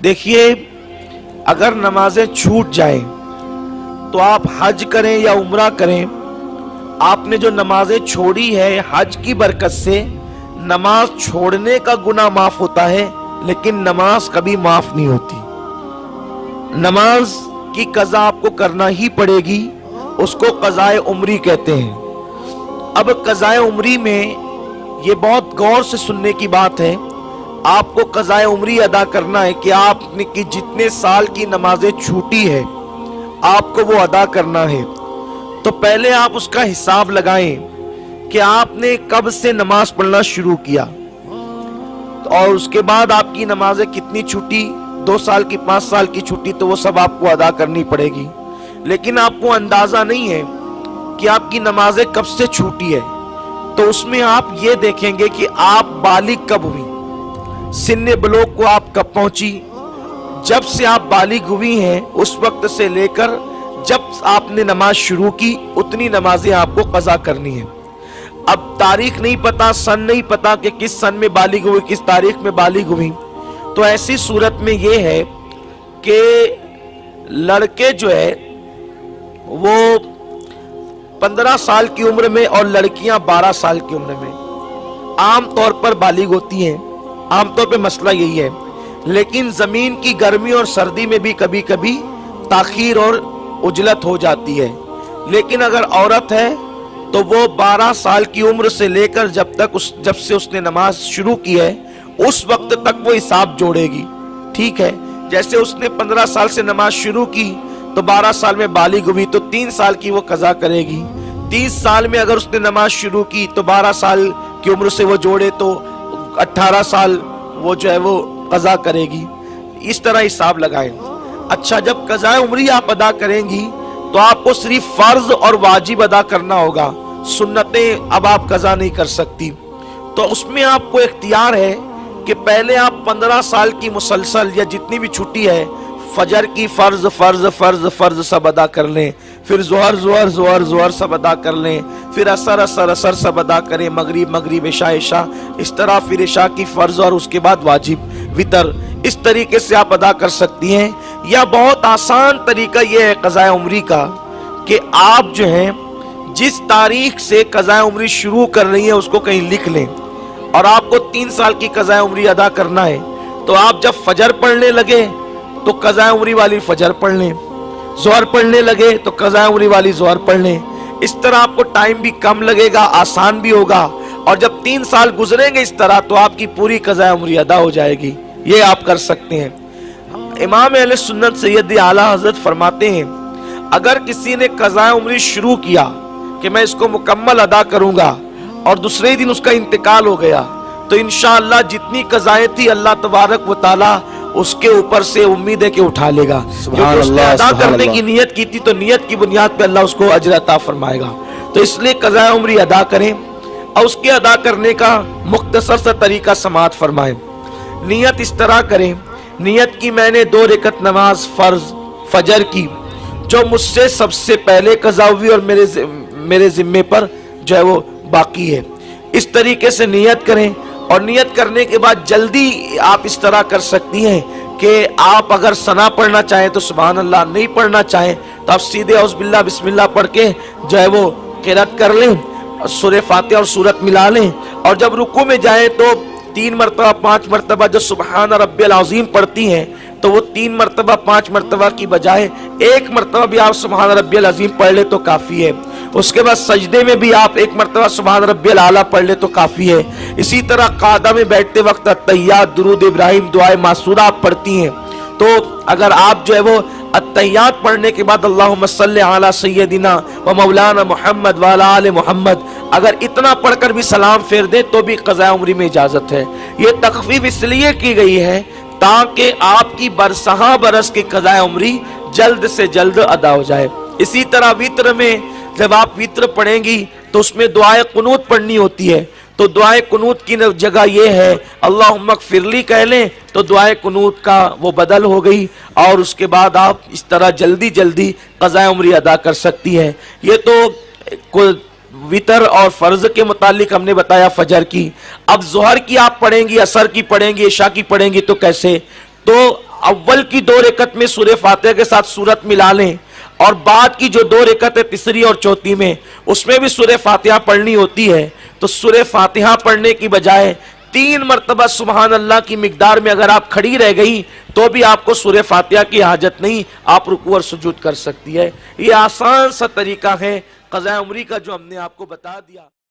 دیکھیے اگر نمازیں چھوٹ جائیں تو آپ حج کریں یا عمرہ کریں، آپ نے جو نمازیں چھوڑی ہے حج کی برکت سے نماز چھوڑنے کا گناہ معاف ہوتا ہے، لیکن نماز کبھی معاف نہیں ہوتی۔ نماز کی قضا آپ کو کرنا ہی پڑے گی، اس کو قضائے عمری کہتے ہیں۔ اب قضائے عمری میں یہ بہت غور سے سننے کی بات ہے، آپ کو قضائے عمری ادا کرنا ہے کہ آپ نے کی جتنے سال کی نمازیں چھوٹی ہے آپ کو وہ ادا کرنا ہے۔ تو پہلے آپ اس کا حساب لگائیں کہ آپ نے کب سے نماز پڑھنا شروع کیا، اور اس کے بعد آپ کی نمازیں کتنی چھوٹی، 2 سال کی 5 سال کی چھوٹی، تو وہ سب آپ کو ادا کرنی پڑے گی۔ لیکن آپ کو اندازہ نہیں ہے کہ آپ کی نمازیں کب سے چھوٹی ہے، تو اس میں آپ یہ دیکھیں گے کہ آپ بالغ کب ہوئی، سن بلوغ کو آپ کب پہنچی۔ جب سے آپ بالغ ہوئی ہیں اس وقت سے لے کر جب آپ نے نماز شروع کی اتنی نمازیں آپ کو قضا کرنی ہیں۔ اب تاریخ نہیں پتا، سن نہیں پتا کہ کس سن میں بالغ ہوئی، کس تاریخ میں بالغ ہوئی، تو ایسی صورت میں یہ ہے کہ لڑکے جو ہے وہ 15 سال کی عمر میں اور لڑکیاں 12 سال کی عمر میں عام طور پر بالغ ہوتی ہیں، عام طور پہ مسئلہ یہی ہے۔ لیکن زمین کی گرمی اور سردی میں بھی کبھی کبھی تاخیر اور عجلت ہو جاتی ہے۔ لیکن اگر عورت ہے تو وہ 12 سال کی عمر سے لے کر جب سے اس نے نماز شروع کی ہے اس وقت تک وہ حساب جوڑے گی، ٹھیک ہے۔ جیسے اس نے 15 سال سے نماز شروع کی تو 12 سال میں بالغ ہوئی تو 3 سال کی وہ قضا کرے گی۔ 30 سال میں اگر اس نے نماز شروع کی تو 12 سال کی عمر سے وہ جوڑے تو 18 سال وہ جو ہے وہ قضا کرے گی۔ اس طرح حساب لگائیں۔ اچھا، جب قضاء عمری آپ ادا کریں گی تو آپ کو صرف فرض اور واجب ادا کرنا ہوگا، سنتیں اب آپ قضا نہیں کر سکتی۔ تو اس میں آپ کو اختیار ہے کہ پہلے آپ 15 سال کی مسلسل یا جتنی بھی چھٹی ہے فجر کی فرض فرض فرض فرض سب ادا کر لیں، پھر ظہر ظہر ظہر ظہر سب ادا کر لیں، پھر عصر عصر عصر سب ادا کریں، مغرب مغرب عشاء عشاء، اس طرح پھر عشاء کی فرض اور اس کے بعد واجب وتر، اس طریقے سے آپ ادا کر سکتی ہیں۔ یا بہت آسان طریقہ یہ ہے قضاء عمری کا کہ آپ جو ہیں جس تاریخ سے قضاء عمری شروع کر رہی ہیں اس کو کہیں لکھ لیں، اور آپ کو 3 سال کی قضاء عمری ادا کرنا ہے تو آپ جب فجر پڑھنے لگے تو قضاء عمری والی فجر پڑھ لیں، ظہر پڑھنے لگے تو قضاء عمری والی ظہر پڑھ لیں۔ اس طرح آپ کو ٹائم بھی کم لگے گا، آسان بھی ہوگا، اور جب 3 سال گزریں گے اس طرح تو آپ کی پوری قضاء عمری ادا ہو جائے گی۔ یہ آپ کر سکتے ہیں۔ امام اہل سنت سید اعلیٰ حضرت فرماتے ہیں اگر کسی نے قضاء عمری شروع کیا کہ میں اس کو مکمل ادا کروں گا اور دوسرے دن اس کا انتقال ہو گیا تو انشاءاللہ جتنی قضائیں تھی اللہ تبارک و تعالی اس کے اوپر سے امید ہے کہ اٹھا لے گا، کیونکہ اس نے ادا کرنے کی نیت کی تھی تو نیت کی بنیاد پہ اللہ اس کو اجر عطا فرمائے گا۔ تو اس لیے قضاء عمری ادا کریں، اور اس کے ادا کرنے کا مختصر سا طریقہ سماعت فرمائیں۔ نیت اس طرح کریں، نیت کی میں نے 2 رکعت نماز فرض فجر کی جو مجھ سے سب سے پہلے قضا ہوئی اور میرے ذمے پر جو ہے وہ باقی ہے، اس طریقے سے نیت کریں۔ اور نیت کرنے کے بعد جلدی آپ اس طرح کر سکتی ہیں کہ آپ اگر ثنا پڑھنا چاہیں تو سبحان اللہ، نہیں پڑھنا چاہیں تو آپ سیدھے اعوذ باللہ بسم اللہ پڑھ کے جو ہے وہ قرات کر لیں، سورہ فاتحہ اور سورت ملا لیں، اور جب رکوع میں جائیں تو 3 مرتبہ 5 مرتبہ جو سبحان ربی العظیم پڑھتی ہیں تو وہ 3 مرتبہ 5 مرتبہ کی بجائے 1 مرتبہ بھی آپ سبحان ربی العظیم پڑھ لیں تو کافی ہے۔ اس کے بعد سجدے میں بھی آپ 1 مرتبہ سبحان ربی الاعلیٰ پڑھ لیں تو کافی ہے۔ اسی طرح قعدہ میں بیٹھتے وقت التحیات، درود ابراہیم، دعائے معصورہ آپ پڑھتی ہیں تو اگر آپ جو ہے وہ التحیات پڑھنے کے بعد اللہم صلی علی سیدنا و مولانا محمد وعلی آل محمد اگر اتنا پڑھ کر بھی سلام پھیر دیں تو بھی قضاء عمری میں اجازت ہے۔ یہ تخفیف اس لیے کی گئی ہے تاکہ آپ کی برسہا برس کی قضاء عمری جلد سے جلد ادا ہو جائے۔ اسی طرح وتر میں جب آپ وتر پڑھیں گی تو اس میں دعائے قنوت پڑھنی ہوتی ہے، تو دعائے قنوت کی جگہ یہ ہے اللہم اغفر لی کہہ لیں تو دعائے قنوت کا وہ بدل ہو گئی، اور اس کے بعد آپ اس طرح جلدی جلدی قضاء عمری ادا کر سکتی ہیں۔ یہ تو وتر اور فرض کے متعلق ہم نے بتایا فجر کی۔ اب ظہر کی آپ پڑھیں گی، عصر کی پڑھیں گی، عشاء کی پڑھیں گی تو کیسے؟ تو اول کی 2 رکعت میں سورہ فاتحہ کے ساتھ سورت ملا لیں اور بعد کی جو 2 رکعت ہے تیسری اور چوتھی میں اس میں بھی سورہ فاتحہ پڑھنی ہوتی ہے، تو سورہ فاتحہ پڑھنے کی بجائے 3 مرتبہ سبحان اللہ کی مقدار میں اگر آپ کھڑی رہ گئی تو بھی آپ کو سورہ فاتحہ کی حاجت نہیں، آپ رکوع اور سجود کر سکتی ہے۔ یہ آسان سا طریقہ ہے قضاء عمری کا جو ہم نے آپ کو بتا دیا۔